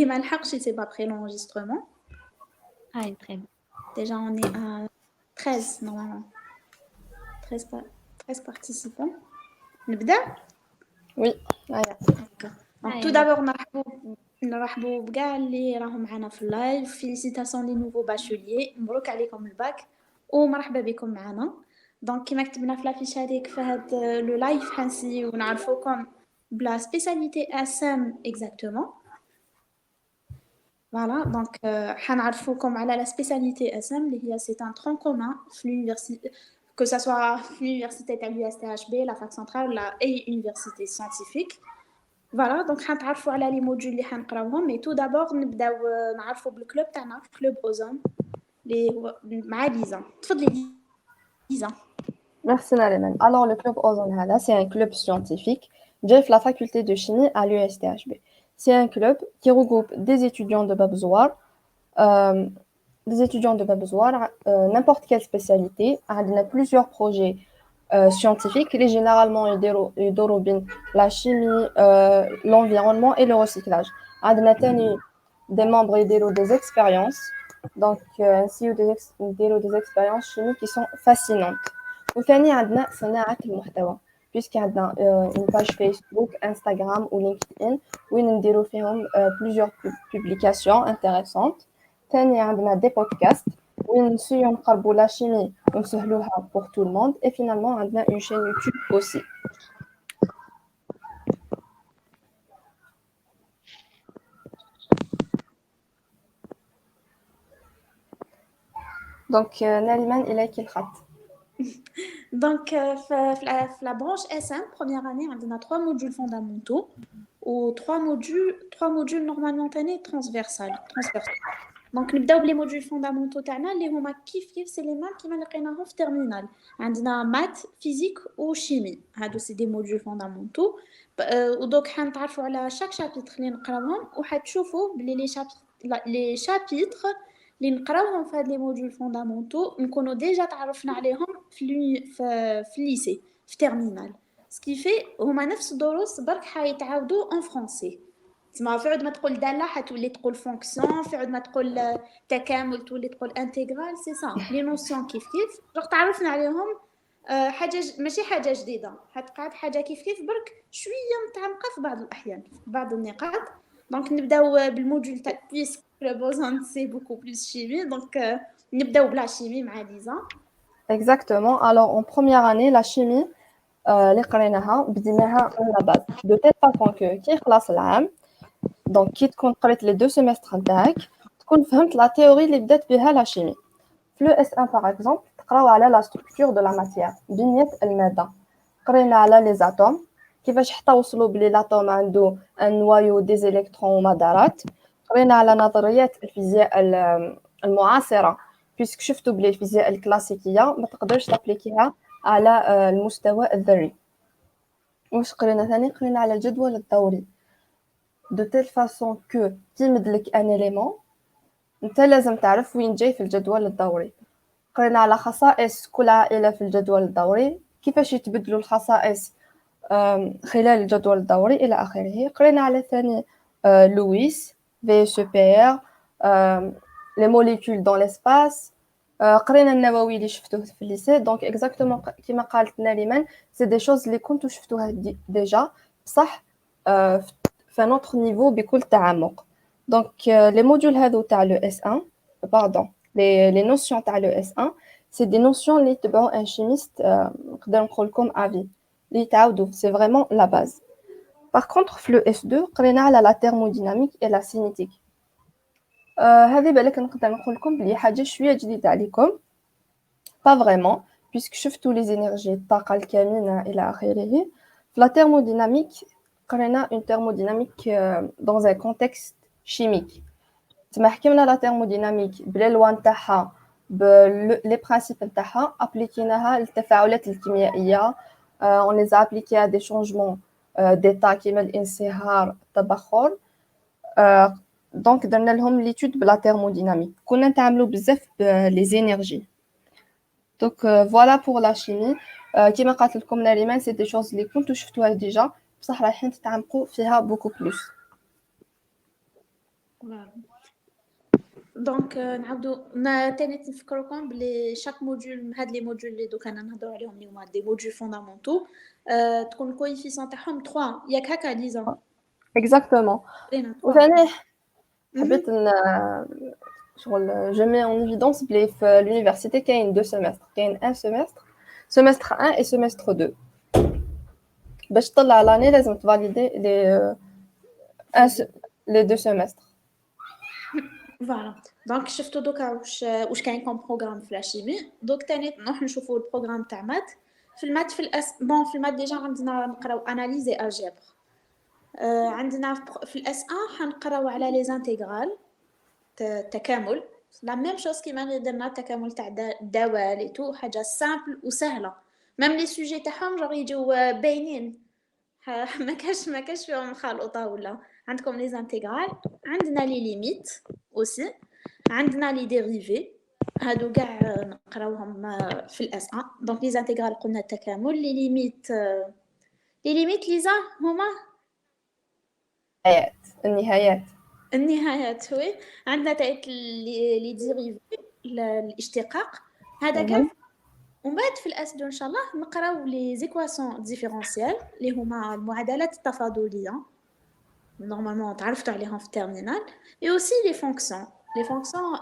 ما لحقش c'est pas après l'enregistrement. Ah, très bien. Déjà on est à 13 normalement. 13 participants. نبدأ. Oui, voilà. D'accord. Donc tout d'abord نرحبوا بكاع اللي راهم معنا في اللايف. فيليسيتاسيون لي نوفو باشوليي، مبروك عليكم الباك ومرحبا بكم معنا. دونك كيما كتبنا في لافيش هذيك في هاد لو لايف حنسيو ونعرفوكم بلا سبيساليتي اسام اكزاكتومون. فوالا دونك حنعرفوكم على لا سبيساليتي اسام اللي هي سي ان ترون كومان في l'université que ça soit في l'université تاع l'USTHB la fac centrale ولا اي université scientifique. فوالا دونك حنتعرفوا على لي موديول اللي حنقراوهم. مي تو دابور نبداو نعرفوا بالكلوب تاعنا كلوب اوزون اللي هو مع ليزا. تفضلي ليزا. Merci Naléman. Alors, le club Ozone Hada, c'est un club scientifique de la faculté de chimie à l'USTHB. C'est un club qui regroupe des étudiants de Babzouar, n'importe quelle spécialité. On a plusieurs projets scientifiques. Les généralement, ils dérobent la chimie, l'environnement et le recyclage. On a des membres qui dérobent des expériences. Donc, ainsi, des expériences chimiques qui sont fascinantes. وثاني عندنا صناعة المحتوى puisque عندنا une page Facebook, Instagram ou LinkedIn وين نديرو فيهم plusieurs publications intéressantes. ثاني عندنا des podcasts وين نسيو نقربوا la chimie ونسهلوها pour tout le monde. Et finalement عندنا une chaîne YouTube aussi. Donc Naliman إليك الخط. Donc في la branche SM première année on a 3 modules fondamentaux ou 3 modules normalement تاني transversal. Donc نبداو بلي موديول فوندامونتو تاعنا اللي هما كيف سي لي مام كيما لقيناهم في تيرمينال. عندنا مات فيزيك وشيمي، هادو سي دي موديول فوندامونتو. ودوك حنتعرفوا على شاك شابيتر اللي نقراوهم وحتشوفوا بلي لي شابيتر اللي نقراوهم في هاد لي موديول فوندامونتو نكونوا ديجا تعرفنا عليهم في الليسي في تيرمينال. سكي في هما نفس الدروس برك حيتعاودوا ان فرونسي. تسمع في عود ما تقول داله حتولي تقول فونكسيون، في عود ما تقول تكامل تولي تقول انتغرال. سي سا لي نوسيون كيف راك تعرفنا عليهم. حاجه ماشي حاجه جديده، حتقعد حاجه كيف برك شويه متعمقه في بعض الاحيان في بعض النقاط. دونك نبداو بالموديول تاع بيسك بوزون سي بوكو بلوس شيمي. دونك نبداو بلا شيمي مع ليزا. Exactement. Alors en première année la chimie اللي قريناها بديناها من la base de telle façon que كي يخلص العام دونك كي تكون قريت لي 2 سيمستر نتاعك تكون فهمت لا تيوري اللي بدات بها لا شيمي. في لو اس 1 باغ اكزومبل تقراو على لا ستركتور دو لا ماتيير بنيه الماده. قرينا على لي زاتوم كيفاش حتى وصلوا بلي لاتوم عنده ان نوايو دي زيليكترون ومدارات. قرينا على نظريات الفيزياء المعاصره بيسك شفتوا بلي الفيزياء الكلاسيكيه ما تقدرش تابليكيها على المستوى الذري. واش قرينا ثاني؟ قرينا على الجدول الدوري de telle façon que تيمد لك ان élément انت لازم تعرف وين جاي في الجدول الدوري. قرينا على خصائص كل عائله في الجدول الدوري، كيفاش يتبدلوا الخصائص خلال الجدول الدوري الى اخره. قرينا على ثاني لويس في سوبير لي موليكول دون ليسباس. قرينا النووي اللي شفتوه في الليسي. دونك اكزاكتومون كيما قالت ناريمان سي دي شوز اللي كنتو شفتوها ديجا بصح في نوتر نيفو بكل تعمق. دونك لي موديول هذو تاع لو اس 1 باردون لي نوسيون تاع لو اس 1 سي دي نوسيون اللي تبعوا ان شيميست نقدر نقول لكم افي اللي تعاودوا سي فريمون لا باز. باغ كونطخ في لو اس 2 قرينا على لا تيرموديناميك اي لا سينيتيك. هذه بالك نقدر نقول لكم بلي حاجه شويه جديده عليكم با فريمون بيسك شفتوا لي زينيرجي الطاقه الكامنه الى اخره. في لا تيرموديناميك قرينا une thermodynamique dans un contexte chimique. تما حكينا لا thermodynamique بالالوان تاعها لي برينسيپ تاعها ابليكيناها للتفاعلات الكيميائيه. on les a appliqués à des changements d'état كيما الانصهار التبخر. دونك درنا لهم ليتود بلا thermodynamique. كنا نتعاملوا بزاف بلي زينيرجي. دونك فوالا بور لا شيمي. كيما قالت لكم ناريمان سي دي شوز اللي كنتو شفتوها ديجا بصح رايحين تتعمقوا فيها بوكو بلوس. فوالا. دونك نعاودو تاني نفكركم بلي شاك موديول هاد لي موديول اللي دوكا انا نهضروا عليهم اللي هما دي موديول فوندامونتو تكون الكويفيسيون تاعهم 3 ياك هكا ليزا اكزاكتومون. بينا 3 وثاني حبيت شغل جو مي اون ايفيدونس بلي في l'université كاين 2 سيمستر، كاين ان سيمستر 1 et سيمستر 2. باش تطلع لاني لازم تفاليدي لي 2 سيمستر. فوالا. دونك شفتوا دوكا واش كاين كوم بروغرام في لاشيمي. دوك تاني نروح نشوفوا البروغرام تاع مات. في المات في بون في المات ديجا عندنا نقراو اناليزي الجبر. عندنا في الاس 1 حنقراو على لي زانتيغرال تكامل لا ميم شوز كيما درنا التكامل تاع الدوال اي تو حاجه سامبل وسهله ميم لي سوجي تاعهم جوغ يجيو باينين ما كاش فيهم مخالطه ولا. عندكم لي زانتيغرال عندنا لي ليميت اوسي عندنا لي ديريفي هادو كاع نقراوهم في الاس 1. دونك لي زانتيغرال قلنا التكامل لي ليميت ليزا هما النهايات. النهايات. هو عندنا تاعت لي ديريفي الاشتقاق هذا كاع. ومن بعد في الاس 2 ان شاء الله نقراو لي زيكواسيون ديفيرونسيال اللي هما المعادلات التفاضليه نورمالمون تعرفتوا عليهم في التيرمينال. اي اوسي لي فونكسيون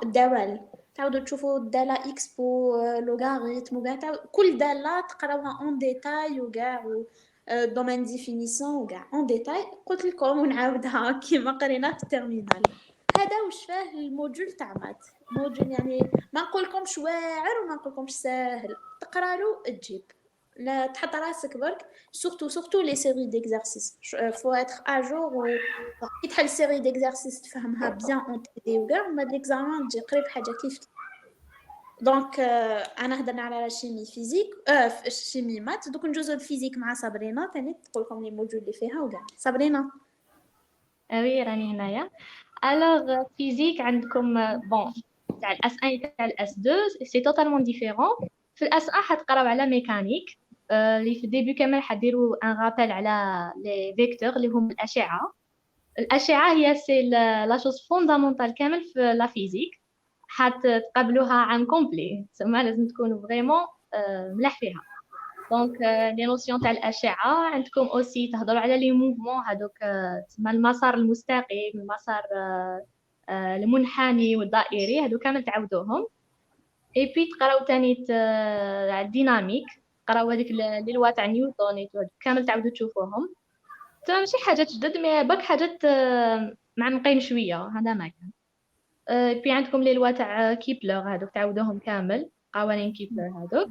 الدوال تعاودوا تشوفوا الداله اكس بو لوغاريتم وكاع كل داله تقراوها اون ديتاي وكاع دومين ديفينيسيون وكاع اون ديتاي. قلت لكم ونعاودها كيما قرينا في التيرمينال. هذا واش فيه الموديول تاع مات. موديول يعني ما نقولكمش واعر وما نقولكمش ساهل تقرا له تجيب لا تحط راسك برك. سورتو لي سيري ديكزارسيس فو اتر ا جور كي تحل سيري ديكزارسيس تفهمها بيان اون تي دي وكاع وما ليكزامان تجي قريب حاجه كيف. دونك انا هضرنا على الشيمي فيزيك الشيمي مات. دوك نجوزو الفيزيك مع صابرينا ثاني تقول لكم لي موديول اللي فيها وكاع. صابرينا وي راني هنايا. الوغ فيزيك عندكم بون تاع الاس 1 تاع الاس 2 سي توتالمون ديفيرون. في الاس 1 حتقراو على ميكانيك اللي في الديبي كامل حديروا ان رابيل على لي فيكتور اللي هم الاشعه هي سي لا شوز فوندامونتال كامل في لا فيزيك. حتقابلوها عام كومبلي تسمى لازم تكونوا فريمون ملاح فيها. دونك لي نوسيون تاع الاشعه عندكم اوسي تهضروا على لي موفمون هذوك تسمى المسار المستقيم المسار المنحني والدائري هذو كامل تعودوهم. اي بي تقراو ثاني على الديناميك تقراو هذيك لي لوا تاع نيوتن كامل تعودوا تشوفوهم. ماشي حاجات جدد مي باك حاجات معمقين شويه هذا ما كان. بي عندكم لي لوا تاع كيبلر هذوك تعودوهم كامل قوانين كيبلر هذوك.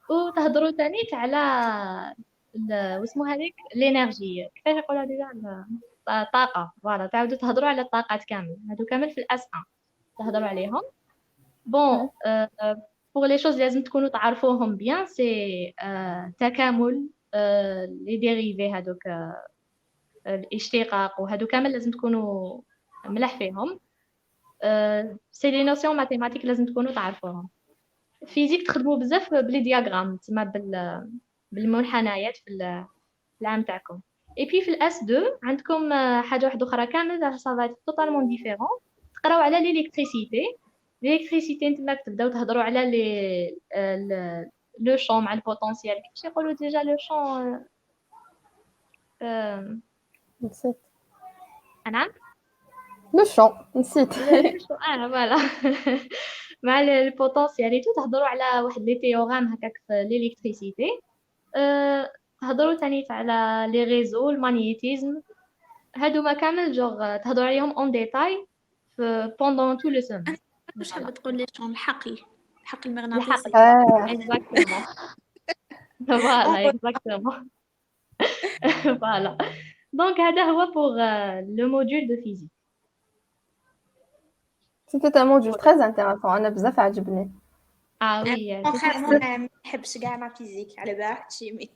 وتهضروا ثاني على واسمو هذيك الانرجي كيفاش يقولوا ديجا الطاقه. فوالا تعودوا تهضروا على الطاقات كامل هادو كامل في الاس 1 تهضروا عليهم. بون بور لي شوز لازم تكونوا تعرفوهم بيان سي تكامل لي ديريفي هادوك الاشتقاق وهادو كامل لازم تكونوا ملح فيهم. سي لي نوسيون ماتيماتيك لازم تكونوا تعرفوهم. فيزيك تخدموا بزاف بلي دياغرام تسمى بالمنحنيات في العام تاعكم. اي بي في الاس 2 عندكم حاجه واحده اخرى كامل صافا توتالمون ديفيرون تقراو على الالكتريسيتي نتما تبداو تهضروا على لو شون مع البوتونسيال كيفاش يقولوا ديجا لو شون نسيت نعم لو شون نسيت. فوالا مع البوتونسيال تهضروا على واحد لي تيورام هكاك في الالكتريسيتي. تهضروا ثاني على لي ريزو الماغنيتيزم هادو ما كامل جوغ تهضروا عليهم اون ديتاي بوندون تو لو سيمستر. واش حاب تقول لي شلون الحقل المغناطيسي. اكزاكتومون فوالا اكزاكتومون فوالا. دونك هذا هو بوغ لو موديول دو فيزيك. سيتي ان موديول تري انتيريسون انا بزاف عجبني. وي كونتريرمون ما نحبش كاع لا فيزيك على بالك شيمي.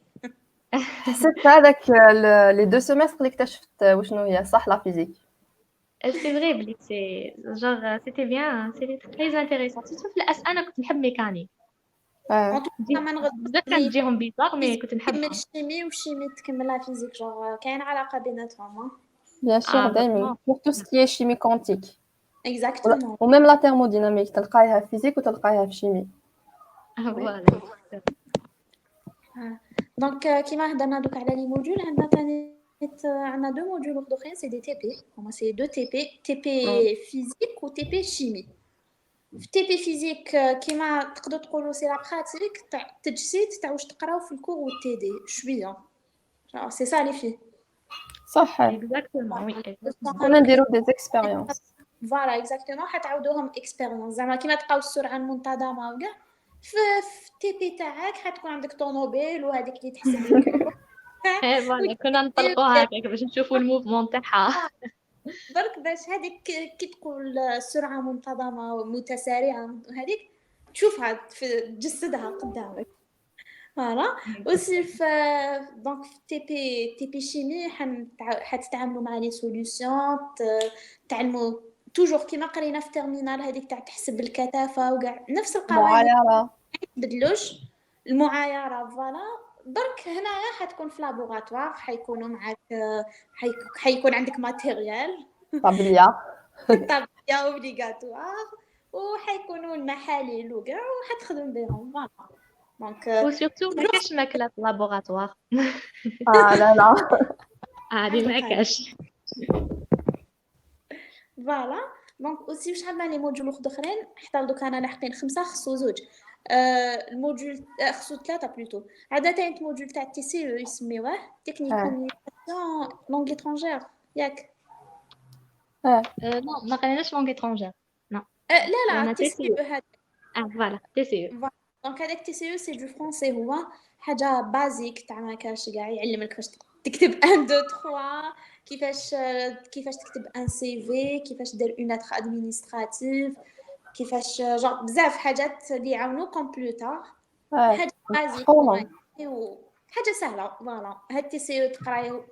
حسيت هذاك لي 2 سيمستر اللي اكتشفت وشنو هي صح لا فيزيك. سي فري بلي سي جونغ سيتي بيان سيتي تري انتيريسون سيرتو في الاس انا كنت نحب ميكانيك ما نغد بزاف كانت تجيهم بيزار مي كنت نحبها. الشيمي والشيمي تكمل لا فيزيك جوغ كاين علاقه بيناتهم. Bien sûr, دايما vraiment. pour tout ce qui est chimie quantique Exactement. ou même la thermodynamique تلقايها في physique وتلقايها في chimie. Voilà. Donc, كيما هضرنا دوك على لي موديول عندنا تاني عندنا دو موديول اخرين سي دي تي بي. هما سي دو تي بي فيزيك و تي بي شيمي. في تي بي فيزيك كيما تقدروا تقولوا سي لا براتيك تاع التجسيد تاع واش تقراو في الكور و تي دي شويه. سي سا لي في. صح. Exactement, oui. Exactement. كنا نديرو des expériences. فوالا اكزاكتومون حتعاودوهم اكسبيريونس زعما كيما تلقاو السرعه المنتظمه وكاع في تي بي تاعك حتكون عندك طوموبيل وهذيك اللي تحسب لك فوالا كنا نطلقوا هكاك باش نشوفوا الموفمون تاعها. برك باش هذيك كي تقول سرعه منتظمه متسارعه هذيك تشوفها تجسدها قدامك فوالا. وسي في دونك في تي بي شيمي حتتعاملوا مع لي سوليوشن تعلموا توجور كيما قرينا في تيرمينال هذيك تاع تحسب الكثافه وكاع نفس القوانين معايرة. بدلوش المعايره فوالا. برك هنايا حتكون في لابوغاتوار حيكونوا معاك حيكون عندك ماتيريال طبيعة. طبيعي اوبليغاتوار وحيكونوا المحاليل وكاع وحتخدم بهم فوالا. دونك وسورتو ما كاش ماكله في لابوغاتوار. لا لا. هذه ما كاش. فوالا. دونك اوسي واش عندنا لي موديول اخرين حتى دوكا انا لاحقين 5 خصو زوج الموديول خصو 3 بلوتو. عاده تاع الموديول تاع تي سي او يسميوه تكنيك كومونيكاسيون لونغ ايترونجير ياك. نو ما قريناش لونغ ايترونجير. لا أنا تي سي او هذا فوالا تي سي او. دونك هذاك تي سي او سي دو فرونسي هو حاجه بازيك تاع ما كاش كاع يعلمك كيفاش تكتب 1 2 3 كيفاش تكتب ان سي في كيفاش دير اون لتر ادمينستراتيف كيفاش جون بزاف حاجات اللي يعاونوكم بلوتار. حاجه بازيك حاجه سهله فوالا. هاد تي سي او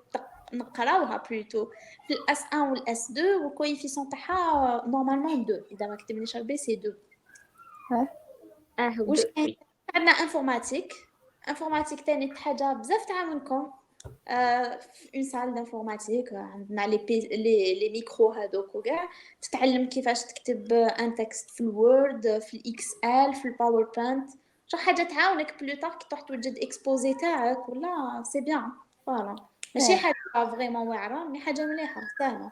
نقراوها بلوتو في الاس 1 والاس 2 والكويفيسيون تاعها نورمالمون 2 اذا ما كتبنيش ربي سي 2. واش عندنا انفورماتيك تاني حاجه بزاف تعاونكم في اون سال دانفورماتيك عندنا لي ميكرو هذوك وكاع تتعلم كيفاش تكتب ان تكست في الوورد في الاكس ال في الباوربوينت شي حاجه تعاونك بلوطار كي تروح توجد اكسبوزي تاعك ولا سي بيان فوالا. ماشي حاجه فريمون واعره مي حاجه مليحه سهله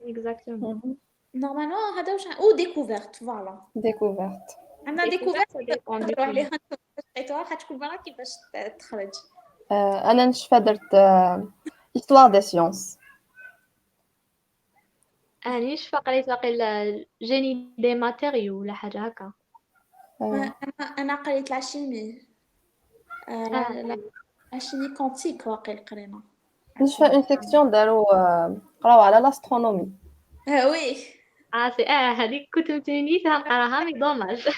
اكزاكتومون. نورمالمون هذا واش او ديكوفيرت فوالا. découverte. عندنا ديكوفيرت نهضروا عليها نتوما حتكون برا كيفاش تخرج. أنا نشفى درت histoire des sciences. أنا نشفى قريت واقيلا جيني دي ماتيريو ولا حاجة هكا. أنا قريت لا شيمي لا شيمي كونتيك واقيلا قرينا. نشفى une section داروا قراو على l'astronomie. وي سي هذيك كنت متنيتها نقراها مي دوماج.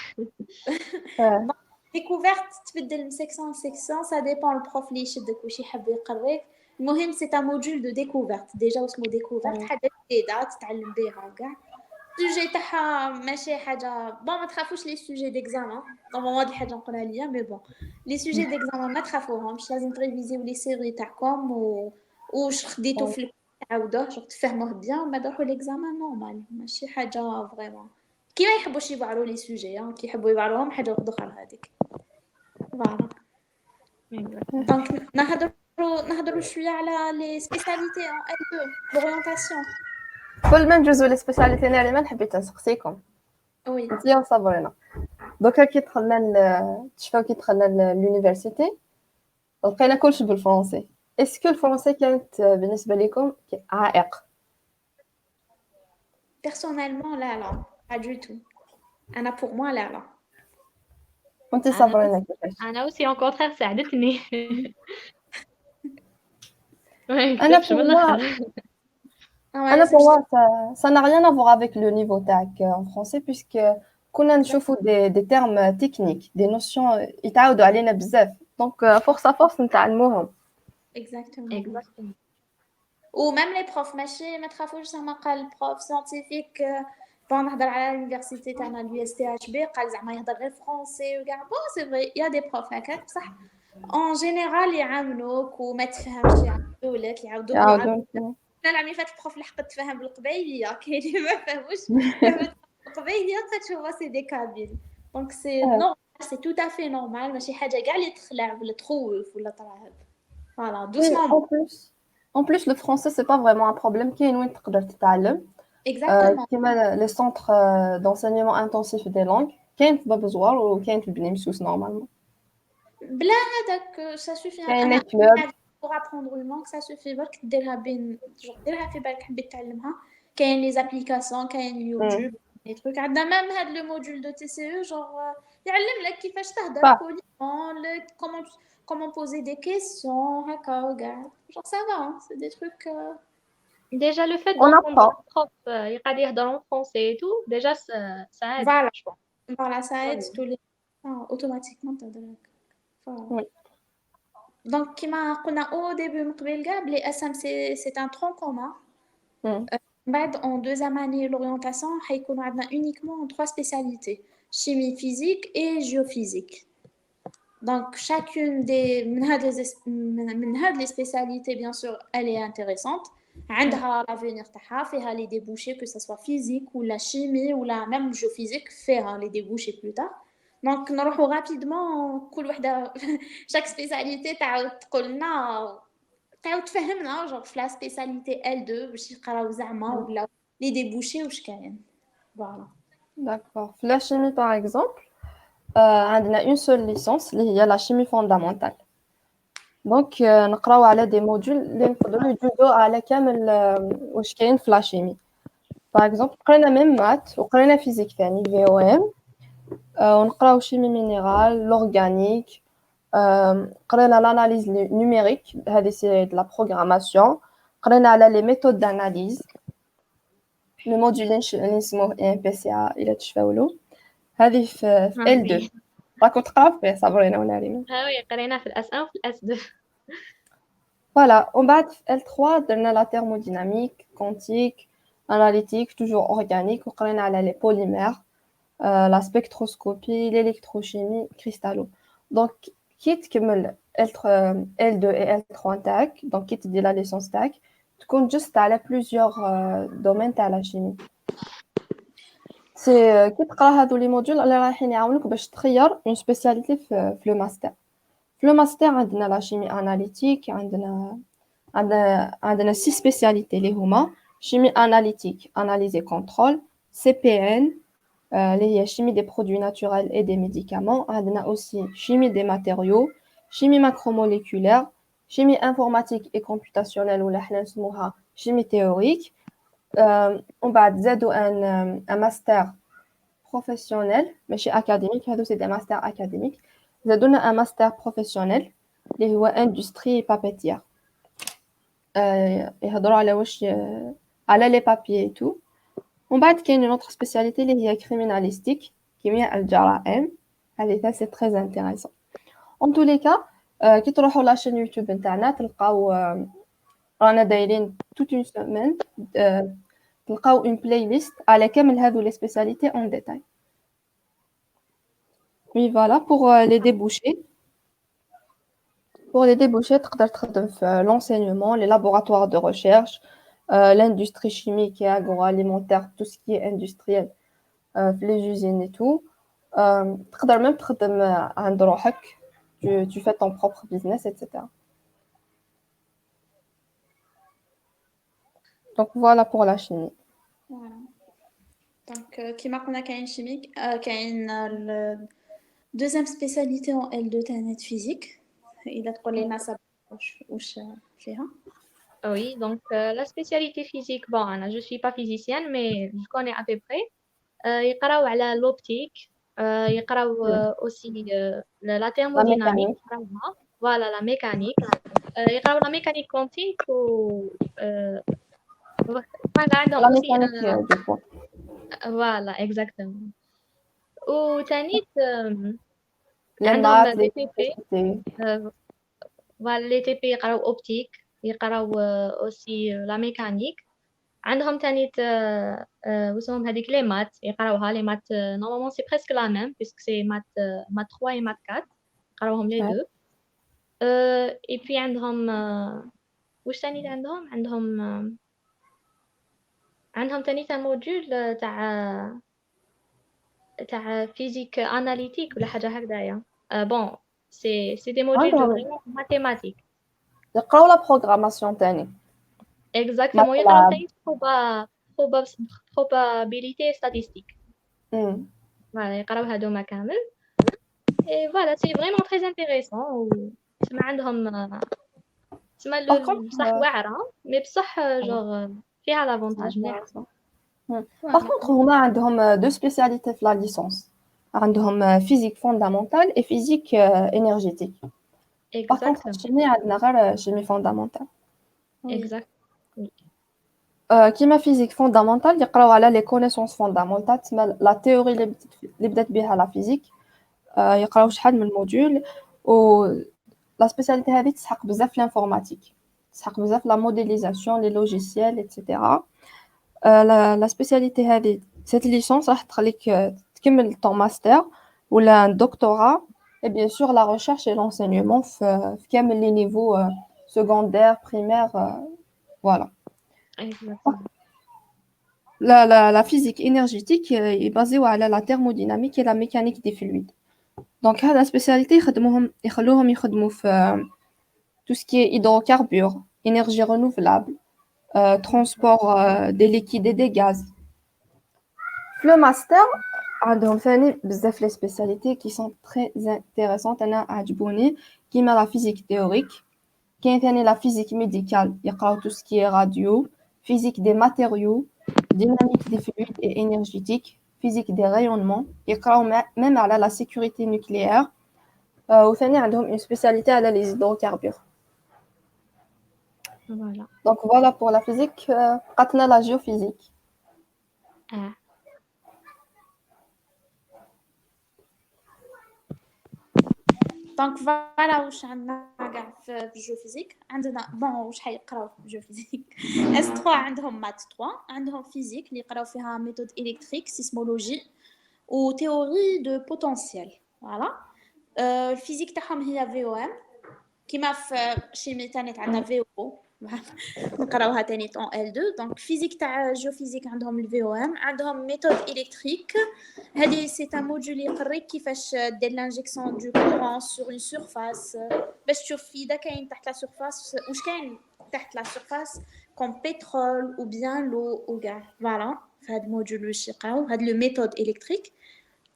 ديكوفيرت تبدل من سيكسيون لسيكسيون سا ديبون البروف اللي يشدك واش يحب يقريك. المهم سي تا موديول دو ديكوفيرت ديجا اسمو ديكوفيرت حاجه جديده تتعلم بها وكاع. السوجي تاعها ماشي حاجه بون ما تخافوش لي سوجي ديكزامان طبعا هاد الحاجه نقولها ليا مي بون لي سوجي ديكزامان ما تخافوهمش لازم تريفيزيو لي سيري تاعكم واش خديتو في تعاودوه شغل تفهموه بيان وما تروحوا ليكزامان نورمال ماشي حاجه فريمون كي ما يحبوش يبعروا لي سوجي كي يحبوا يبعروهم حاجه اخرى هذيك فوالا. دونك نهضروا شويه على لي سبيساليتي ان ال 2 لورينتاسيون. كل ما ندوزو لي سبيساليتي ناري حبيت نسقسيكم وي مزيان وصبرينا. دوكا كي دخلنا تشفاو كي دخلنا لونيفرسيتي لقينا كلشي بالفرنسي. اسكو الفرنسي كانت بالنسبه لكم عائق؟ بيرسونيلمون لا pas du tout. انا pour moi لا وانت صبرينا كيفاش؟ انا وسي اون كونترير ساعدتني. انا pour moi ça n'a rien à voir avec le niveau تاعك en français puisque كنا نشوفوا des termes techniques des notions يتعاودوا علينا بزاف donc force à force نتعلموهم. exactement ومام لي بروف ماشي ما تخافوش زعما قال بروف ساينتيفيك بون نهضر على اليونيفرسيتي تاعنا اليو اس تي اتش بي قال زعما يهضر غير فرونسي وكاع بون سي فري يا دي بروف هكاك بصح اون جينيرال يعاونوك وما تفهمش يعاودوا لك يعاودوا انا العام اللي فات البروف لحقت تفهم بالقبايليه كاين اللي ما فهموش فهمت القبايليه كتشوفها سي دي كابيل دونك سي نورمال سي تو افي نورمال ماشي حاجه كاع اللي تخلع ولا تخوف ولا ترهب فوالا Oui, دوسمون en plus, le français, c'est pas vraiment un problème. كاين وين تقدر تتعلم. اكزاكتومون كيما les centres d'enseignement intensif des langues. كاين في باب زوار وكاين في بني مسوس normalement. بلا هذاك ça suffit كاين انا les clubs. pour apprendre une langue ça suffit برك ديرها بين ديرها في بالك حبيت تعلمها كاين لي زابليكاسيون كاين يوتيوب لي تروك عندنا ميم هاد لو موديول دو تي سي او جونغ يعلم لك كيفاش تهضر Pas. بوليمون comment poser des questions هكا وكاع genre ça va hein, c'est des trucs Déjà, le fait On d'entendre apprend. un prof يقعد يهضر en français et tout, déjà, ça aide, voilà je pense. voilà ça aide Ouais. tous les automatiquement تهضر هكا voilà Oui. donc كيما قلنا au début من قبل كاع بلي SM c'est un tronc commun Mm. بعد en deuxième année l'orientation حيكونوا عندنا uniquement trois spécialités chimie physique et géophysique donc chacune des من هاد les spécialités bien sûr elle est intéressante عندها l'avenir تاعها فيها les débouchés que ça soit physique ou la chimie ou la même géophysique فيها les débouchés plus tard donc نروحوا rapidement كل وحده chaque spécialité تعاود تقول لنا تعاود تفهمنا genre في la spécialité L2 باش يقراو زعما ولا les débouchés واش كاين voilà D'accord. La chimie, par exemple, on a une seule licence, il y a la chimie fondamentale. Donc, نقراو على des modules اللي نقدروا يجوزوا على كامل واش كاين في la chimie. Par exemple, قرينا même maths وقرينا physique ثاني VOM ونقراو chimie minérale, l'organique, قرينا l'analyse numérique, هذه c'est de la programmation, قرينا على les méthodes d'analyse, le module اللي نسموه MPCA إلا تشفاولو. هذه في L2 راكم تقراو فيه صابرينا ونارينا وي قرينا في الاس 1 وفي الاس 2 فوالا ومن بعد في L3 درنا لا thermodynamique quantique analytique toujours organique وقرينا على les polymères la spectroscopie l'électrochimie cristallo donc كي تكمل L2 et L3 نتاعك donc كي تدي la licence تاعك تكون juste على plusieurs domaines تاع la chimie سي كي تقرا هادو لي موديول اللي رايحين يعاونوك باش تخير اون سبيسياليتي في لو ماستر في لو ماستر عندنا لا شيمي اناليتيك عندنا 6 سبيسياليتي اللي هما شيمي اناليتيك اناليز كونترول سي بي ان اللي هي شيمي دي برودوي ناتوريل اي دي ميديكامون عندنا اوسي شيمي دي ماتيريو شيمي ماكروموليكولير شيمي انفورماتيك اي كومبيوتاسيونيل ولا حنا نسموها شيمي تيوريك ومن بعد زادوا ان ماستر بروفيسيونيل ماشي اكاديميك هادو سي دي ماستر اكاديميك زادونا ان ماستر بروفيسيونيل اللي هو اندستري بابيتير يهضروا على واش على لي بابي تو ومن بعد كاين اون اوتر سبيسياليتي اللي هي كريميناليستيك كيمياء الجرائم هذه سي تري انتريسون ان تو لي كا كي تروحوا لاشين يوتيوب نتاعنا تلقاو رانا دايرين توت اون سيمين تلقاو اون بلاي ليست على كامل هذو لي سبيسياليتي اون ديتاي وي فوالا بور لي ديبوشي pour les débouchés تقدر تخدم في l'enseignement les laboratoires de recherche l'industrie chimique et agroalimentaire tout ce qui est industriel في les usines et tout تقدر même تخدم عند روحك tu fais ton propre business etc donc voilà pour la chimie voilà donc كيما قلنا كاين chimique كاين deuxième spécialité en L2 تاع physique إلا تقول لنا صباح واش فيها Oui, donc la spécialité physique, bon, je suis pas physicienne, mais je connais à peu près. يقراو على l'optique, يقراو aussi la thermodynamique, يقراوها. Voilà, la mécanique. يقراو la mécanique quantique و عندهم la aussi mécanique du point voilà, exactement. وثاني les عندهم maths des les TP. Voilà, les TP يقراو optique, يقراو aussi la mécanique. عندهم تاني واسمهم هذيك لي مات يقراوها لي مات نورمالمون سي بريسك لا ميم بيسك سي مات 3 et مات 4 يقراوهم لي دو اي بي عندهم واش تاني عندهم عندهم تاني موديول تاع فيزيك اناليتيك ولا حاجه هكذايا بون سي دي موديول دو عندهم فريمون ماتيماتيك يقراو لا بروغراماسيون تاني اكزاكتومون يقراو ماتلاب. تاني probabilité statistique فوالا يقراو هادوما كامل اي فوالا سي فريمون تري انتريسون و تسمى عندهم تسمى باغ كونطخ بصح واعره مي بصح جوغ فيها لافونتاج مليح باغ فوالا كونطخ هما عندهم دو سبيسياليتي في لا ليسونس عندهم فيزيك فوندامونتال اي فيزيك انرجيتيك. باغ كونطخ اكزاكتومون الشيمي عندنا غير شيمي فوندامونتال. اكزاكت كيما فيزيك فوندامونتال يقراو على لي كونيسونس فوندامونتال تسمى لا تيوري اللي بدات بها لا فيزيك. يقراو شحال من موديول و لا سبيسياليتي هذه تسحق بزاف لانفورماتيك تسحق بزاف لا موديليزاسيون لي لوجيسيال ايتترا. لا سبيسياليتي هذه سيت ليسونس راح تخليك تكمل طون ماستر ولا دكتوراه et bien sûr la recherche et l'enseignement في كامل لي نيفو secondaire primaire voilà. اكزاكتومون La physique énergétique est basée على la thermodynamique et la mécanique des fluides. Donc هذا spécialité يخلوهم يخدموا في tout ce qui est hydrocarbures, énergie renouvelable, transport des liquides et des gaz. Le master عندهم ثاني بزاف les spécialités qui sont très intéressantes. أنا عجبوني كيما la physique théorique, كاين ثاني la physique médicale يقراو tout ce qui est radio, physique des matériaux, dynamique des fluides et énergétique, physique des rayonnements يقراو même على la sécurité nucléaire. وثاني عندهم une spécialité على les hydrocarbures. فوالا Donc voilà pour la physique. قاتنا la géophysique. دونك فوالا واش عندنا كاع في الجيوفيزيك عندنا بون واش حيقراو في الجيوفيزيك اس 3 عندهم مات 3 عندهم فيزيك اللي يقراو فيها ميثود الكتريك سيسمولوجي و تيوري دو بوتونسيال فوالا الفيزيك تاعهم هي في او ام كيما في شيمي تاني عندنا في او نقراوها تاني طون ال 2 دونك فيزيك تاع جيوفيزيك عندهم الفي او ام عندهم ميثود الكتريك هذه سي ان موديول يقريك كيفاش دير لانجيكسيون دو كورون سور اون سيرفاس باش تشوف اذا كاين تحت لا سيرفاس واش كاين تحت لا سيرفاس كوم بترول او بيان لو او كاع فوالا فهاد الموديول واش يقراو هاد لو ميثود الكتريك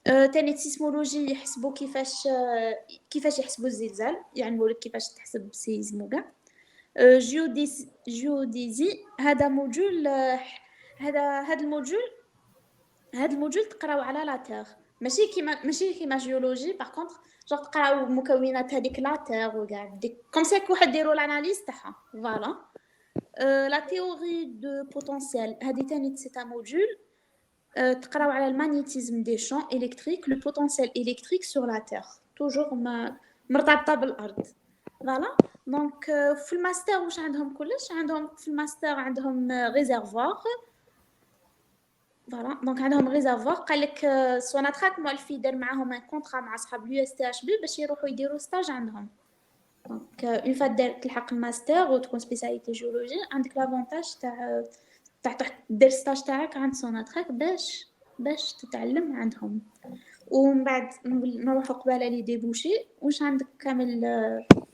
تاني السيسمولوجي يحسبوا كيفاش يحسبوا الزلزال يعني لك كيفاش تحسب السيزم وكاع جيوديزي هذا موديول هذا الموديول تقراو على لا تير ماشي كيما جيولوجي باغ كونطخ جو تقراو مكونات هذيك لا تير وكاع ديك كوم سي واحد ديروا الاناليز تاعها فوالا لا تيوري دو بوتونسيال هذه ثاني سي ان موديول تقراو على المagnétisme des champs électriques le potentiel électrique sur la terre toujours مرتبطه بالارض فوالا دونك في الماستر واش عندهم كلش عندهم في الماستر عندهم ريزيرفوار فوالا دونك عندهم ريزيرفوار قال لك سوناتراك مؤلفي دار معاهم ان كونطرا مع اصحاب اليو اس تي اش بي باش يروحوا يديروا ستاج عندهم دونك اون فوا تلحق الماستر وتكون سبيساليتي جيولوجي عندك لافونتاج تاع دير ستاج تاعك عند سوناتراك باش تتعلم عندهم ومن بعد نروحوا قباله لي ديبوشي واش عندك كامل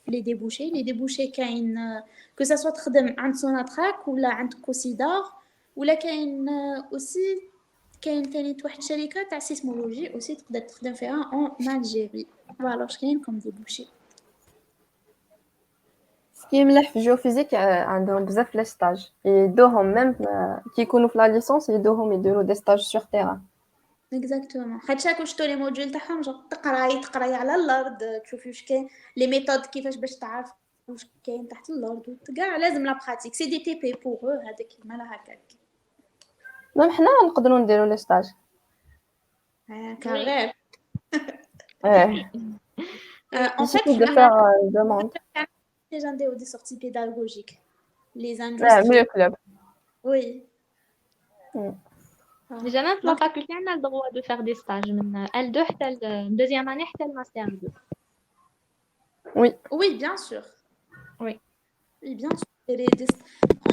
لي ديبوشي كاين كو سا سوا تخدم عند سوناتراك ولا عند كوسيدار ولا كاين اوسي كاين ثاني واحد الشركه تاع سيسمولوجي اوسي تقدر تخدم فيها اون الجيري فوالا واش كاين كوم ديبوشي سكي مليح في الجيوفيزيك عندهم بزاف لي ستاج يدوهم ميم كي يكونوا في لا ليسونس يدوهم يديروا دي ستاج سور تيران اكزاكتومون حيت كون شفتوا لي موديول تاعهم جو تقراي على الارض تشوفي واش كاين لي ميثود كيفاش باش تعرف واش كاين تحت الارض كاع لازم لا براتيك سي دي تي بي بور هذاك مالا هكاك ميم حنا نقدروا نديروا لي ستاج كغير en fait de faire une demande déjà des sorties pédagogiques les mieux industries club oui Déjà même la faculté on a le droit de faire des stages من L2 حتى deuxième année حتى master 2 oui bien sûr oui bien sûr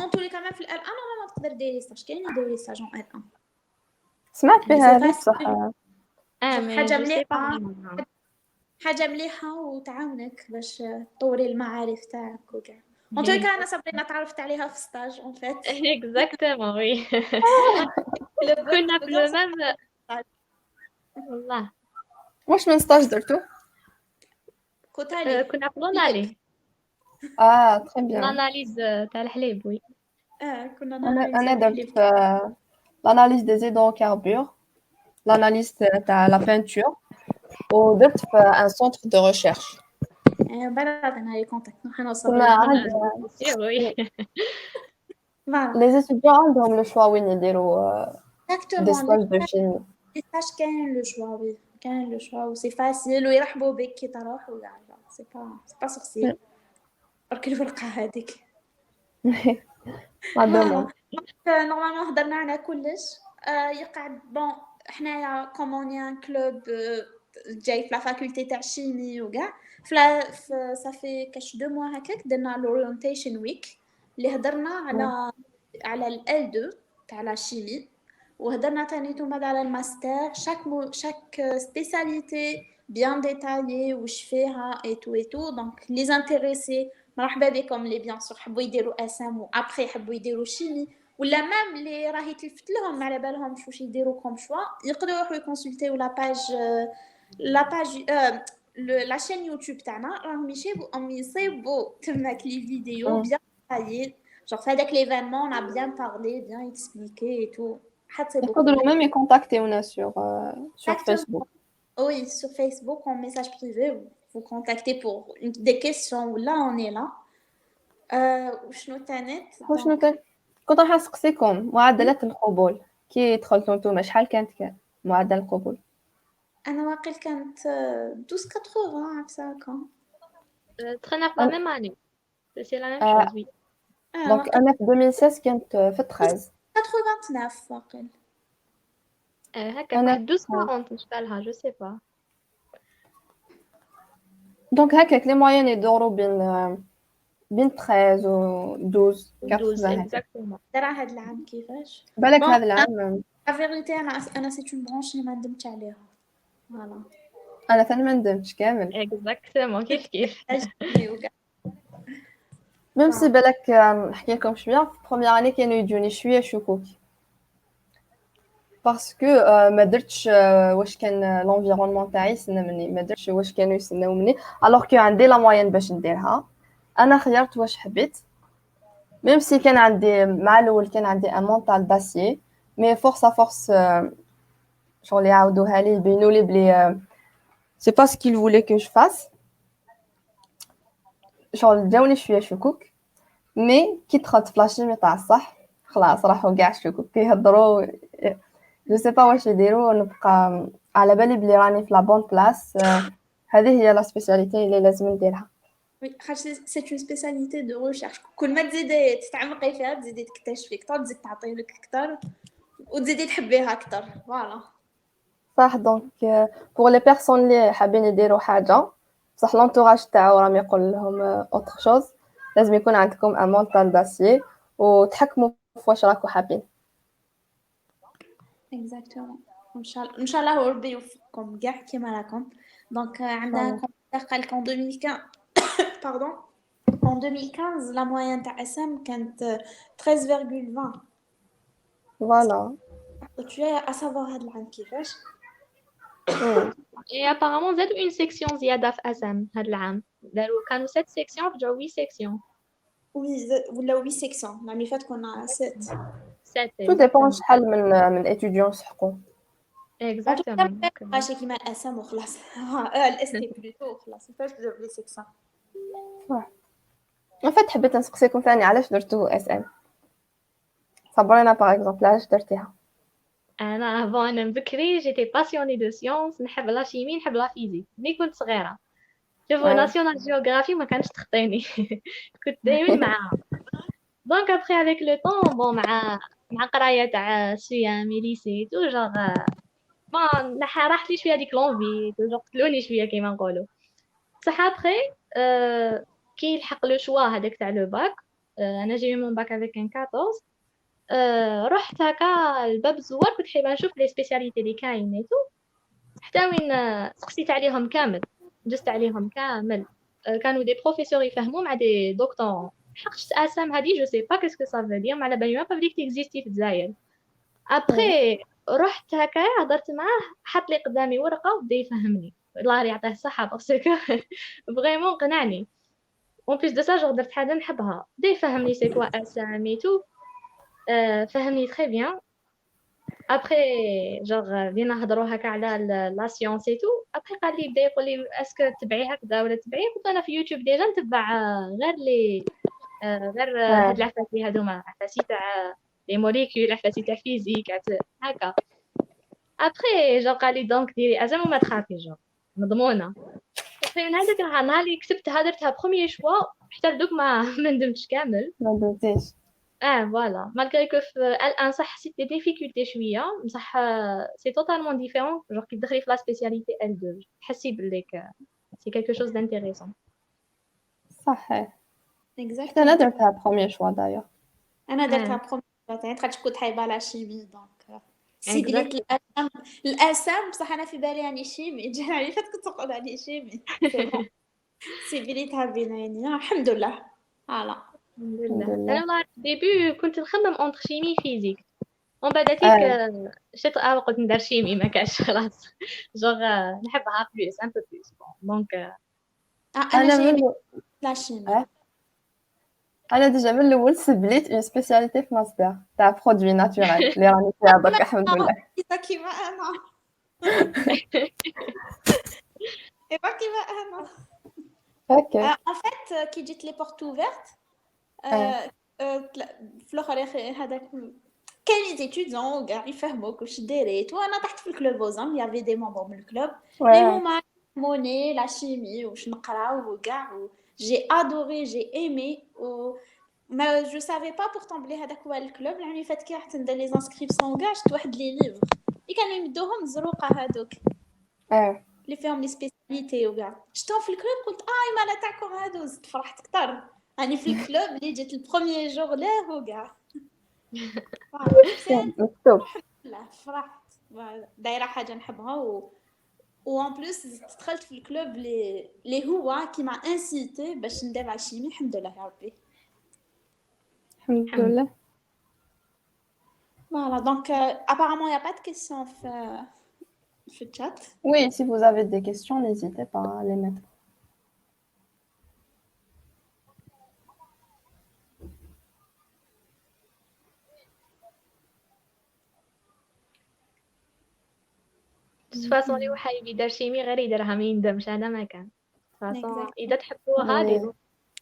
en tous les cas même في الآن normalement تقدر ديري ستاج كاين يديري ستاج اون ان سمعت يعني بها سي هذه بصح. فاسيل شوف مي حاجه جو سي با مليحه فريمون. حاجه مليحه وتعاونك باش تطوري المعارف تاعك وكاع ان تو كان انا صبرنا تعرفت عليها في ستاج اون فيت اكزاكتومون وي. كنا في لو ميم والله. واش من ستاج درتو؟ كوتالي كنا في لونالي تري بيان. لاناليز تاع الحليب وي. كنا انا درت ناناليزيو في l'analyse des hydrocarbures, l'analyse تاع la peinture ودرت في un centre de recherche. بلد انا لي كونتاكت نحن كنا صبرنا عند سي وي. فوالا les étudiants عندهم le choix وين يديروا des اكزاكتومون stages de chimie. لي ستاج كاين لو شوا وي كاين لو شوا وسي فاسيل ويرحبوا بك كي تروح وكاع سي با سورسي برك الورقه هذيك ما فوالا دومون. نورمالمون هضرنا على كلش يقعد بون حنايا كومونيان كلوب جاي في لا فاكولتي تاع الشيمي وكاع صافي كاش 2 موا هكاك درنا لورينتيشن ويك اللي هضرنا على ال L2 تاع لا شيمي وهضرنا تاني توما على الماستر شاك سبيساليتي بيان ديتايي واش فيها اي تو دونك لي زانتيريسي مرحبا بكم لي بيان سور حبوا يديروا اسام وابخي يحبوا يديروا شيمي ولا ميم اللي راهي تلفت لهم على بالهم واش يديروا كوم شوا يقدروا يروحوا يكونسلتيو لا باج لا شين يوتيوب تاعنا راهم يصيبوا تماك لي فيديو بيان ديتايي genre في هذاك ليفينمون on a bien parlé bien expliqué et tout حتى يقدروا même يكونتاكتيونا sur Facebook. oui sur Facebook en message privé vous contactez pour des questions là on est là وشنو تانيت وشنو كنت راح نسقسيكم معدلات القبول كي دخلتوا نتوما شحال كان معدل القبول؟ انا واقيل كانت 1280 هكاكا دخلنا في لا ميم اني سي لا ميم شوز وي. دونك انا في 2016 كنت في 13 89 واقيل هكا واحد 1240 شحالها جو سي با. دونك هكاك لي موين يدوروا بين 13 و 12 12 80 اكزاكتومون. ترى هاد العام كيفاش بالك Bon, هذا العام. لا فيغيتي انا سي اون برونش اللي ما ندمتش عليها فوالا انا ثاني ما ندمتش كامل اكزاكتومون كيف كيف. ميم سي بالك نحكي لكم شويه في بروميير اني كانوا يجوني شويه شكوك باسكو ما درتش واش كان لونفيرونمون تاعي يسنى مني ما درتش واش كانوا يسناو مني الوغ كو عندي لا موين باش نديرها انا خيرت واش حبيت ميم سي كان عندي مع الاول كان عندي ان مونطال داسيي مي فورس فورس شغل يعاودوها لي يبينوا لي بلي سي با سكيل فولي كو جو فاس شغل جاوني شويه شكوك مي كي دخلت في لاشيمي تاع الصح خلاص راحوا كاع الشكوك كيهضروا جو سي با واش يديروا نبقى على بالي بلي راني في لا بون بلاص هذه هي لا سبيسياليتي اللي لازم نديرها. وي خاطر سي اون سبيساليتي دو ريشيرش كل ما تزيدي تتعمقي فيها تزيدي تكتشفي اكثر تزيد تعطي لك اكثر وتزيدي تحبيها اكثر فوالا صح دونك بور لي بيرسون اللي حابين يديروا حاجه بصح لونطوراج تاعو راهم يقول لهم اوتر شوز لازم يكون عندكم ان مونطال داسيي وتحكموا في واش راكم حابين. اكزاكتومون ان شاء الله ربي يوفقكم كاع كيما راكم دونك عندنا قال لك 2015 باردون en 2015 la moyenne تاع SM كانت 13,20 فوالا tu es à savoir هاد العام كيفاش اي ابارامون زادوا اون سيكسيون زياده في اسام هاد العام داروا كانوا 7 سيكسيون رجعوا 8 سيكسيون. وي ولا 8 سيكسيون العام اللي فات كنا 7 تو ديبون شحال من اتيديون سحقوا اكزاكتومون. ماشي كيما الاسم وخلاص الاس تي بلوتو خلاص فاش بزاف لي سيكسيون ان فات حبيت نسقسيكم ثاني علاش درتو اس ام صبرينا باغ اكزومبل علاش درتيها. انا افون انا بكري جيتي باسيوني دو سيونس نحب لا شيمي نحب لا فيزيك ملي كنت صغيره شوفوا ناسيونال جيوغرافي ما كانش تخطيني كنت دائما معاها دونك ابخي افيك لو طون بون مع قرايه تاع سيامي ليسي تو جوغ بون راحت لي شويه ديك لونفي تو جوغ قتلوني شويه كيما نقولوا بصح ابخي كي يلحق لو شوا هذاك تاع لو باك انا جاي مون باك افيك ان 14 رحت هكا الباب زوار، كنت حابه نشوف لي سبيسياليتي اللي كاينيتو، حتى وين سقسيت عليهم كامل، جست عليهم كامل. كانوا دي بروفيسور يفهموا مع دي دكتور. حقش اسام هادي جو سي با كاسكو سا فو دير، على بالي ما بليك تيكزيستي في الجزائر. ابخي رحت هكايا هضرت معاه، حط لي قدامي ورقه وبدا يفهمني، الله يعطيه الصحه باسكو فريمون قنعني. اون بليس دو سا جو درت حاجه نحبها، بدا يفهمني سي كوا اسامي تو، فهمني تري بيان. ابخي جوغ بدينا نهضروا هكا على لا سيونس اي تو. ابخي قال لي، بدا يقول لي اسكو تبعي هكذا ولا تبعي. قلت انا في يوتيوب ديجا نتبع غير لي غير هاد العفاسي هادوما، عفاسي تاع لي موليكول، عفاسي تاع فيزيك هكا. ابخي جو قال لي دونك ديري ازم وما تخافي، جو مضمونه. ابخي من هذاك النهار اللي كتبتها درتها بخوميي شوا، حتى لدوك ما ندمتش كامل. ما درتيش. فوالا مالغري كو الان صح سيت دي ديفيكولتي شويه، بصح سي توتالمون ديفيرون. جوغ كي تدخلي في لا سبيسياليتي L2 تحسي بليك سي كالكو شوز دانتيريسون. صحيح. حتى اكزاكتومون. انا درتها بروميير شوا دايوغ. انا درتها بروميير خاطر كنت حايبه على شيمي، دونك سيبليت Exact. الاسام. بصح انا في بالي يعني شيمي، جا عرفت كنت تقول عليه شيمي. سيبليتها بينا يعني الحمد لله. فوالا. الحمد الحمد لله. لله. انا والله ديبي كنت نخمم اونتر شيمي فيزيك، ومن بعد تيك شفت قلت ندير شيمي، ما كاش خلاص. جوغ نحبها بلوس ان بو بلوس دونك. انا انا شيمي من لا شيمي. انا ديجا من الاول سبليت اون سبيسياليتي في ماستر تاع برودوي ناتوريل اللي راني فيها برك الحمد لله. كيما انا كيما انا. هكا. En fait, كي جيت لي بورت اوفرت في الاخر هذاك كاين لي étudiants كاع يفهموك واش ديريت، وانا طحت في الكلوب وزام يافي دي ممبر من الكلوب اللي هما موني لا شيمي واش نقراو وكاع. جي ادوري جي ايمي و ما جو سافي با بورتون بلي هذاك هو الكلوب. يعني فات كي رحت ندير لي انسكريبسيون كاع شفت واحد لي ليفر اللي كانوا يمدوهم زروقه هذوك اللي فيهم لي سبيسياليتي وكاع. شفتهم في الكلوب قلت مالا تاعكم هادو، زدت فرحت كثر. يعني في الكلوب اللي جيت البروميير جور ليه وكاع. مكتوب. لا فرحت دايره حاجه نحبها وان بليس دخلت في الكلوب اللي هو كيما انسيتي باش ندير لا شيمي. الحمد لله يا ربي. الحمد لله. Voilà, donc apparemment il n'y a pas de questions في chat. Oui, si vous avez des questions, n'hésitez pas à les mettre. فاصون اللي وحايب يدير شيمي غير يديرها ما يندمش، هذا ما كان فاصون. اذا تحبوها ديروا،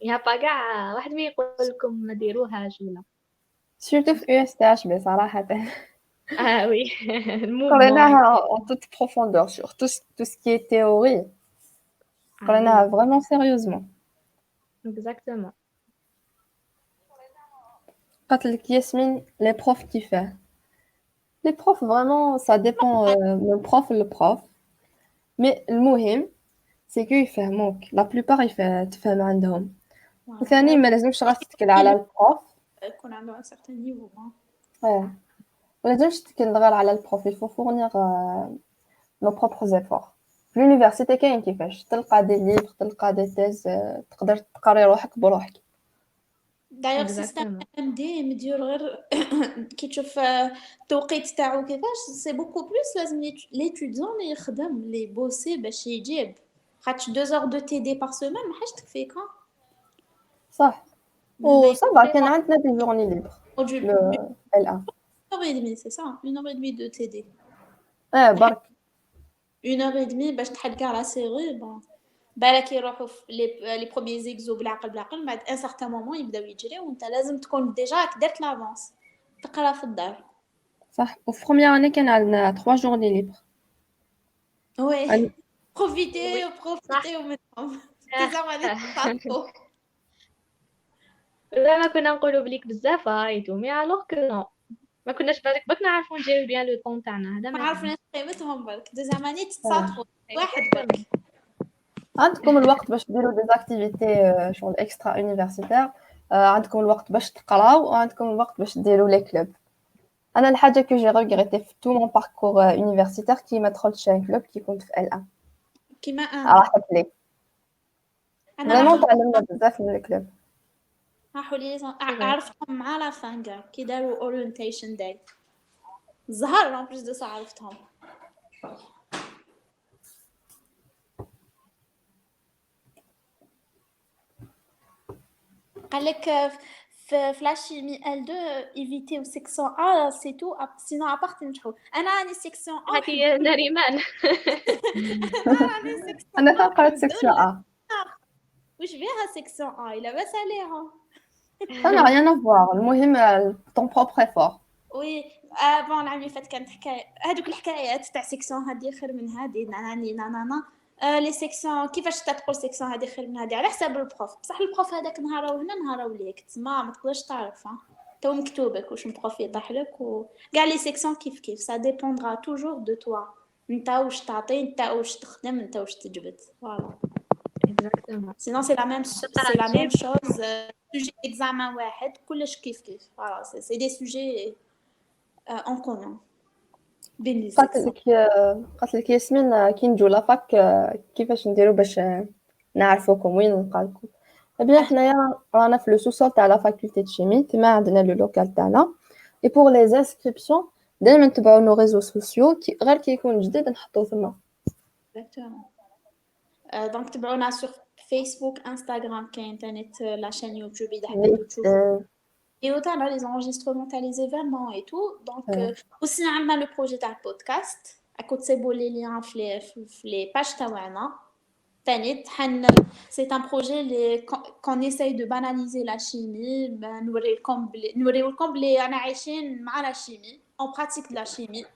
يا با كاع واحد ما يقول لكم ما ديروهاش ولا. Surtout في USTHB صراحة. وي قريناها en toute profondeur sur tout ce qui est théorie. قريناها vraiment sérieusement. Exactement. قالت لك ياسمين les profs كيفاه. Les profs vraiment ça dépend من prof لprof. Mais المهم c'est que يفهموك. La plupart تفهم عندهم. وثاني ما لازمش غير تتكل على البروف. يكون عنده un certain niveau. ما لازمش تتكل غير على البروف. Il faut fournir nos propres efforts. في l'université كاين كيفاش تلقى دي ليبر، تلقى دي تيز، تقدر تقري روحك بروحك. دايوغ سيستم MD مدير غير كي تشوف التوقيت تاعو كيفاش سي بوكو بلوس. لازم ليتوديون اللي يخدم اللي بوسي باش يجيب، خاطش 2 heures de TD par semaine ما حاجه تكفيك. صح. وصافا كان عندنا دي جورني ليبر L1 1h30 c'est ça 1h30 de TD. برك 1h30 باش تحل كاع لا سيري. بون بالك يروحوا في لي بروميير زيكزو بالعقل بعد ان سارتان مومون يبداو يجريو وانت لازم تكون ديجا درت لافونس تقرا في الدار. صح. وفي بروميير اني كان عندنا 3 جورني ليبر. وي بروفيتي ومنهم لا ما كنا نقولوا بليك بزاف هايتو مي الوغ كو نو ما كناش بك نعرفوا نجيرو بيان لو طون تاعنا. هذا ما عرفناش قيمتهم برك دوزيام اني تتصاطفوا واحد برك. عندكم الوقت باش ديروا دي اكتيفيتي شغل اكسترا يونيفرسيتير، عندكم الوقت باش تقراو وعندكم الوقت باش ديروا لي كلوب. انا الحاجه كو جي ريغريتي في تو مون باركور يونيفرسيتير كي ما دخلتش ان كلوب كي كنت في ال1 كيما راحت لي انا فريمون تعلمنا بزاف من الكلوب. راحوا لي C'est vrai. عرفتهم مع لا فانجا كي داروا اورينتيشن داي زهر بلوس دو سا عرفتهم. قال لك في لا شيمي L2 ايفيتيو سيكسيون A سي تو سينو ابارت نجحوا. انا راني سيكسيون A هاتي نريمان. راني سيكسيون انا قرأت سيكسيون ا واش بيها سيكسيون A لاباس عليها. انا rien à voir المهم ton propre effort. وي بون العام اللي فات كانت حكايه هذوك الحكايات تاع سيكسيون هذه خير من هذه ناني نانانا لي سيكسيون كيفاش تقول سيكسيون هذه خير من هذه على حساب البروف بصح البروف هذاك نهارو هنا نهارو ليك تما ما تقدرش تعرف تو مكتوبك واش البروف يطيح لك وكاع لي سيكسيون كيف سا ديبوندرا توجور دو توا انت واش تعطي انت واش تخدم انت واش تجبد فوالا. Exactement. سينون سي لا ميم شوز سوجي اكزامان واحد كلش كيف فوالا سي دي سوجي en commun بين لي سيكسيون. قالت لك ياسمين كي نجيو لافاك كيفاش نديرو باش نعرفوكم وين نلقاكم. بيان حنايا رانا في لو سوسول تاع لا فاكولتي د شيمي تما عندنا لو لوكال تاعنا اي بور لي انسكريبسيون دائما نتبعوا نو ريزو سوسيو غير كي يكون جديد نحطوه تما. دونك تبعونا sur فيسبوك انستغرام كاين تانيت لا شين يوتيوب اذا حبيتو تشوفوا et autant là les enregistrements تاع les événements et tout donc aussi عندنا le projet تاع البودكاست اكو تسيبوا لي ليان في les pages تاعنا تانيت c'est un projet qu'on essaye de banaliser la chimie نوريلكم بلي انا عايشين مع لا شيمي en pratique de la chimie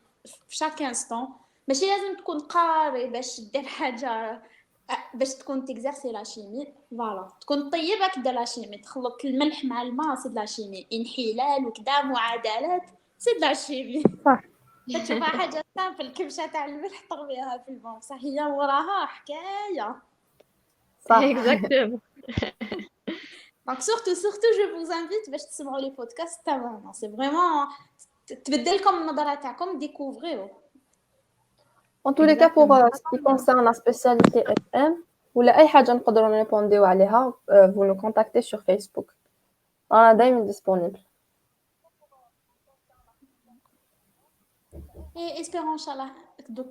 في chaque instant ماشي لازم تكون قاري باش دير حاجه باش تكون تكزيرسي لا شيمي فوالا تكون طيبه كدا لا شيمي تخلط الملح مع الماء سي لا شيمي انحلال وكدا معادلات سي لا شيمي صح تشوفها حاجه سامبل الكبشه تاع الملح طغبيها في الماء صح هي وراها حكايه صح. Exactement. دونك سورتو جو فوز انفيت باش تسمعوا لي بودكاست تاعنا سي فريمون تبدلكم النظره تاعكم ديكوفريو. En tous les cas pour ce qui concerne la spécialité SM ولا اي حاجه نقدروا نريبونديو عليها vous nous contactez sur Facebook انا دائما disponible. et espérons inchallah دوك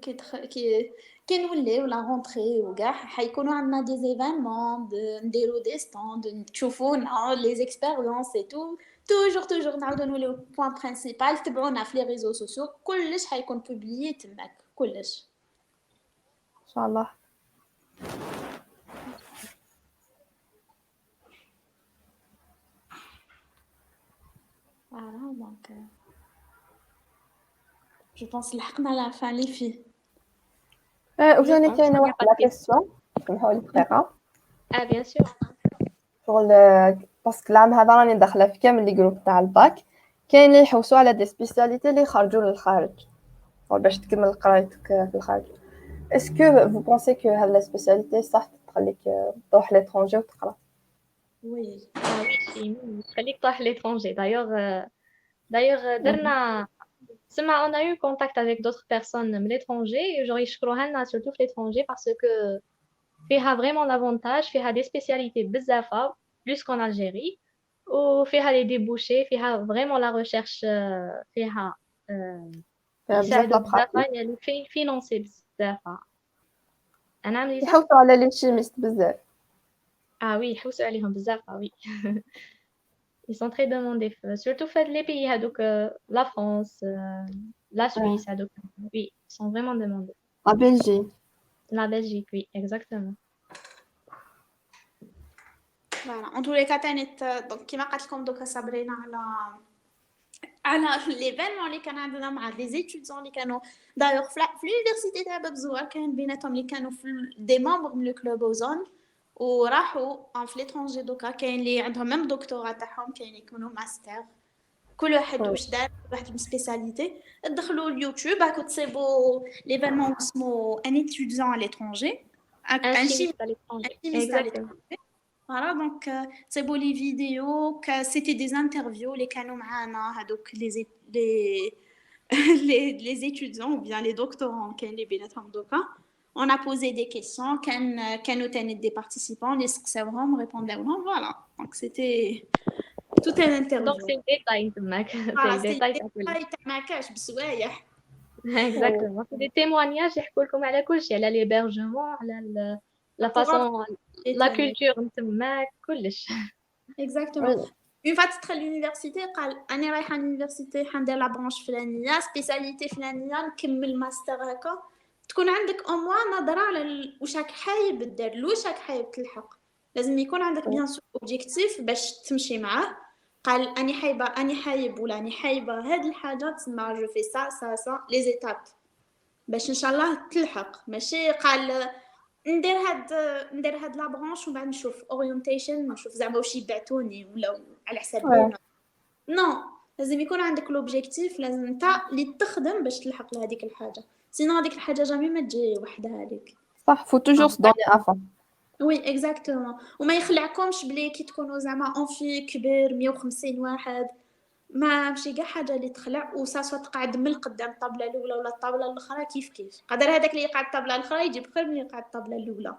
كي نوليو لا رونتري وكاع حيكونوا عندنا دي ايفينمون نديرو دي ستاند تشوفونا لي اكسبيريونس اي توجور نعاودو نوليو بوين برينسيبال تبعونا في لي ريزو سوسيو كلش حيكون بوبليي تماك كلش ان شاء الله. voilà donc je pense لحقنا لا فان لي في وثاني كاينه واحد لا كيسيون سمحوا لي دقيقه. bien sûr. شغل باسكو العام هذا راني داخله في كامل لي جروب تاع الباك كاين اللي يحوسوا على دي سبيسياليتي اللي يخرجوا للخارج باش تكمل قرايتك في الخارج. اسكو فو بونسي كو هاد لا سبيسياليتي صح تخليك تروح لترونجي وتقرا؟ وي خليك تروح l'étranger. D'ailleurs درنا سما on a eu contact avec d'autres personnes من l'étranger genre يشكروها لنا surtout في l'étranger parce que فيها vraiment l'avantage فيها des spécialités بزافة plus qu'en Algérie وفيها les débouchés فيها vraiment la recherche فيها يساعدوا بزافة يعني فينونسي بزافة. أنا عملي يحوسوا على لي شيميست بزاف. oui يحوسوا عليهم بزافة oui. Ils sont très demandés, surtout fait les pays donc la France, la Suisse, donc oui, ils sont vraiment demandés. La Belgique. La Belgique, oui, exactement. Voilà, en tous les cas تانيت donc كيما قالت لكم دوكا صابرينا على ليفينمون اللي كان عندنا مع لي زيتيديون اللي كانوا دايوغ في لونيفرسيتي تاع باب الزوار كان بيناتهم اللي كانوا في دي ممبر من لو كلوب اوزون وراحوا في ليترونجي دوكا كاين اللي عندهم ميم دكتوراه تاعهم كاين يكونوا ماستر كل واحد واش دار واحد سبيساليتي دخلوا اليوتيوب هاكو تصيبوا ليفينمون اسمو ان ايتيديون على ليترونجي un chimiste à l'étranger. Exactement. Voilà, donc c'est beau les vidéos, c'était des interviews les كانوا معانا هذوك les les étudiants ou bien les doctorants qui les بيناتهم دوكا. On a posé des questions, كانوا تاني des participants, les سقساوهم répondاوهم, voilà. Donc c'était tout un دونك interview. سي الديتاي تماك سي Voilà, c'est الديتاي des تاع كل détails تاع ما كاش بسوايح. اكزاكتومون سي دي تيموانياج يحكوا لكم على كلشي على ليبرجمون على لا فاصون لا كولتور نتماك كلش Exactement. Une fois تدخل l'université قال أنا رايحة l'université حندير لا برانش فلانية سبيساليتي فلانية نكمل ماستر هكا تكون عندك au moins نظرة على واش راك حايب دير واش راك حايب تلحق لازم يكون عندك بيان سور اوبجيكتيف باش تمشي معاه قال أني حايب ولا أني حايبة هاد الحاجة تسمى جو في سا لي زيتاب باش إن شاء الله تلحق ماشي قال ندير هاد لا برانش ومن بعد نشوف اورينتيشن نشوف زعما واش يبعثوني ولا على حساب نو لازم يكون عندك لوبجيكتيف لازم انت اللي تخدم باش تلحق لهذيك الحاجه سينو هذيك الحاجه جامي ما تجي وحدها لك صح faut toujours se donner à fond. وي اكزاكتومون وما يخلعكمش بلي كي تكونوا زعما اونفي كبير 150 واحد ما ماشي كاع حاجه اللي تخلع وساسوا تقعد من القدام الطابله الاولى ولا الطابله الاخرى كيف قدر هذاك اللي يقعد الطابله الاخرى يجيب خير من يقعد الطابله الاولى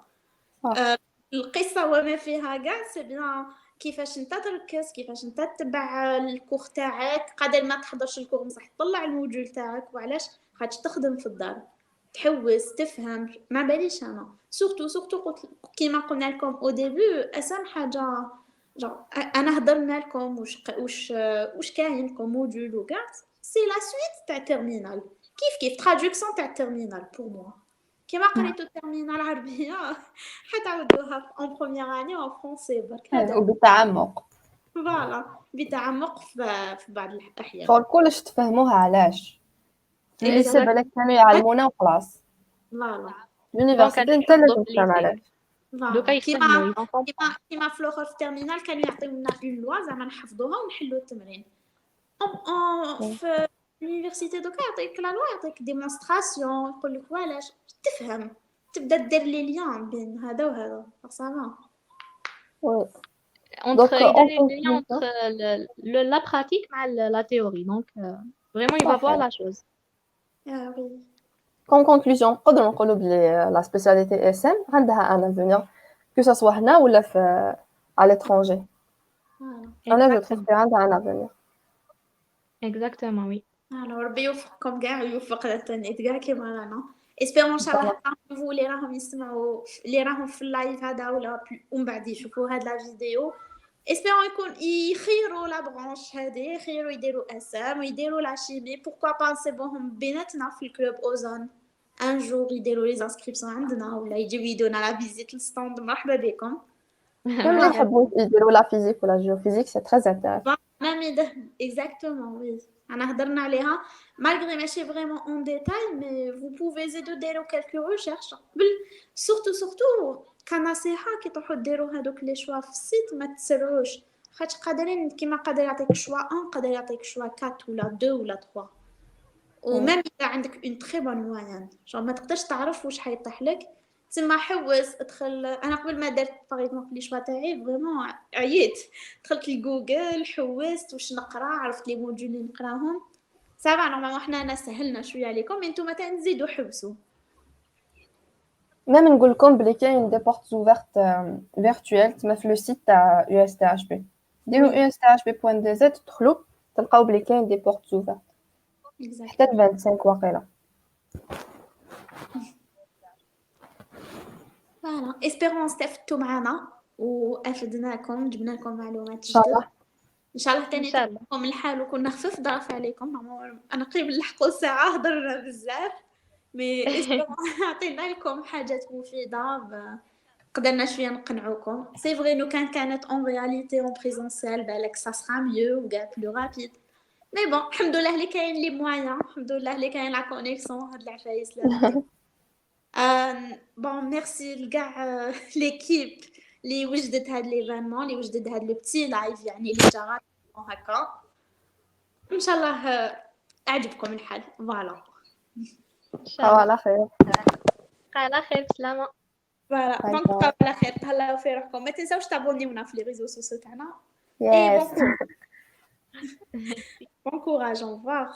القصه وما فيها كاع سي بيان كيفاش انت تركز كيفاش انت تتبع الكور تاعك قادر ما تحضرش الكور بصح تطلع الموجول تاعك وعلاش خاطش تخدم في الدار تحوس تفهم ما باليش انا سورتو كيما قلنا لكم او ديبي اسم حاجه انا هضرنا لكم واش كاين كوم موديول وكاع سي لا سويت تاع تيرمينال كيف تراديكسيون تاع تيرمينال بور موا كيما قريتو تيرمينال عربيه حتعاودوها اون بروميير اني اون فرونسي برك هذا وبالتعمق فوالا بتعمق في بعض الاحيان شغل كلش تفهموها علاش اللي بالك كانوا يعلمونا وخلاص فوالا اليونيفرسيتي انت لازم تفهم علاش دوكا يفهموا كيما في الاخر في التيرمينال كانوا يعطيونا اون لوا زعما نحفظوها ونحلوا التمرين في اليونيفرسيتي دوكا يعطيك لا لوا يعطيك ديمونستراسيون يقول لك علاش تفهم تبدا دير لي ليان بين هذا وهذا صافا entre la pratique et la théorie. Donc, vraiment, il va voir la chose. Ah oui. Comme conclusion, نقدروا نقولوا بلي la spécialité SM عندها un avenir que ça soit هنا ولا في à l'étranger. أنا je trouve que عندها un avenir. Exactement, oui. Alors ربي يوفقكم كاع ويوفق التانيت كاع كيما رانا. اسبيرون ان شاء الله تعرفوا اللي راهم يسمعوا اللي راهم في اللايف هذا ومن بعد يشوفوا هاد لا فيديو اسبيرون يكون يخيروا لا برانش هذه يخيروا يديروا اسام ويديروا لا شيمي بوركوا با نسيبوهم بيناتنا في الكلوب اوزون ان جور يديروا لي انسكريبسيون عندنا ولا يجيو يدونا لا فيزيت للستاند مرحبا بكم même اللي يحبوا يديروا لا فيزيك ولا جيوفيزيك سي تري انتريسون مامي ده اكزاكتومون وي انا هضرنا عليها malgré ماشي فريمون اون ديتاي مي vous pouvez زيدوا ديروا quelques recherches surtout كنصيحه كي تروحوا ديروا هذوك لي شوا في السيت ما تسرعوش خاطر قادرين كيما قادر يعطيك شوا 1 قادر يعطيك شوا 4 ولا 2 ولا 3 وميم اذا عندك اون تري بون موين genre ما تقدرش تعرف واش حيطيح لك تما حوس ادخل انا قبل ما درت طريقه في لي شوا تاعي فريمون عييت دخلت لجوجل حوست واش نقرا عرفت لي موديول اللي نقراهم صافا نورمالمون حنا سهلنا شويه عليكم نتوما تنزيدوا حبسوا même نقول لكم بلي كاين دي بورت اوفرت فيرتوال تما في لو سيت تاع USTHB ديروا USTHB.dz تدخلوا تلقاو بلي كاين دي بورت اوفرت حتى 25 واقيلا فوالا اسبيرون استفدتوا معنا وافدناكم جبنا لكم معلومات جدد ان شاء الله تاني تكون الحال وكنا خفيف ضعف عليكم انا قريب نلحقوا ساعه هضرنا بزاف مي عطينا لكم حاجات مفيده قدرنا شويه نقنعوكم سي فري لو كانت اون رياليتي اون بريزونسيال بالك سا سرا ميو وكاع بلو رابيد مي بون الحمد لله اللي كاين لي مويان الحمد لله اللي كاين لا كونيكسيون هاد العفايس بون ميرسي لكاع ليكيب اللي وجدت هاد ليفينمون اللي وجدت هاد لو بتي لايف يعني اللي جا هكا ان شاء الله اعجبكم الحال فوالا ان شاء الله على خير على خير بسلامه فوالا دونك بقاو على خير تهلاو في روحكم ما تنساوش تابونيونا في لي ريزو سوسيو تاعنا يس بون كوراج اون فوار